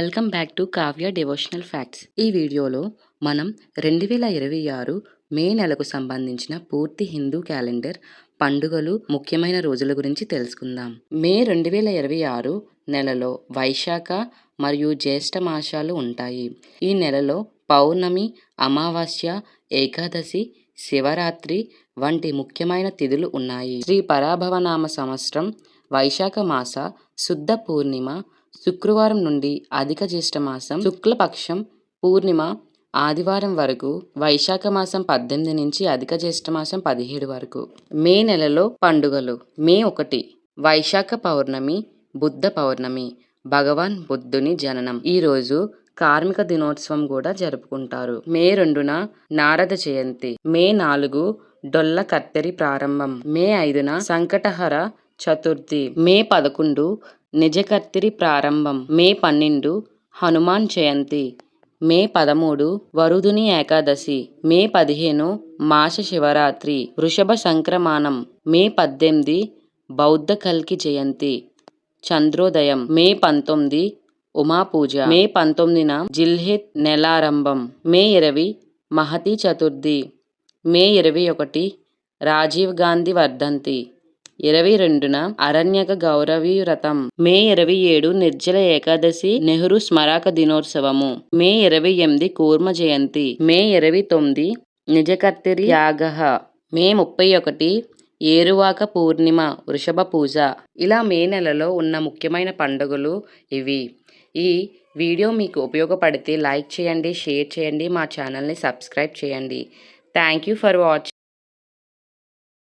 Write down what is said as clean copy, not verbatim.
Welcome back to Kavya devotional facts. ఈ వీడియోలో మనం 2026 మే నెలకు సంబంధించిన పూర్తి హిందూ క్యాలెండర్ పండుగలు ముఖ్యమైన రోజుల గురించి తెలుసుకుందాం. మే 2026 నెలలో వైశాఖ మరియు జ్యేష్ఠ మాసాలు ఉంటాయి. ఈ నెలలో పౌర్ణమి, అమావాస్య, ఏకాదశి, శివరాత్రి వంటి ముఖ్యమైన తిథులు ఉన్నాయి. శ్రీ పరాభవనామ సంవత్సరం వైశాఖ మాస శుద్ధ పూర్ణిమ శుక్రవారం నుండి అధిక జ్యేష్ఠ మాసం శుక్లపక్షం పూర్ణిమ ఆదివారం వరకు, వైశాఖ మాసం 18 నుంచి అధిక జ్యేష్ఠ మాసం 17 వరకు. మే నెలలో పండుగలు. మే 1 వైశాఖ పౌర్ణమి, బుద్ధ పౌర్ణమి, భగవాన్ బుద్ధుని జననం. ఈరోజు కార్మిక దినోత్సవం కూడా జరుపుకుంటారు. మే 2 నారద జయంతి. మే 4 డొల్ల కత్తెరి ప్రారంభం. మే 5 సంకటహర చతుర్థి. మే 11 నిజకర్తిరి ప్రారంభం. మే 12 హనుమాన్ జయంతి. మే 13 వరుధుని ఏకాదశి. మే 15 మాస శివరాత్రి, వృషభ సంక్రమణం. మే 18 బౌద్ధ కల్కి జయంతి, చంద్రోదయం. మే 19 ఉమాపూజ. మే 19 జిల్హిద్ నెలారంభం. మే 20 మహతి చతుర్థి. మే 21 రాజీవ్ గాంధీ వర్ధంతి. 22 అరణ్యక గౌరవీ వ్రతం. మే 27 నిర్జల ఏకాదశి, నెహ్రూ స్మారక దినోత్సవము. మే 28 కూర్మ జయంతి. మే 29 నిజకర్తిరి యాగః. మే 31 ఏరువాక పూర్ణిమ, వృషభ పూజ. ఇలా మే నెలలో ఉన్న ముఖ్యమైన పండుగలు ఇవి. ఈ వీడియో మీకు ఉపయోగపడితే లైక్ చేయండి, షేర్ చేయండి, మా ఛానల్ని సబ్స్క్రైబ్ చేయండి. Thank you for watching.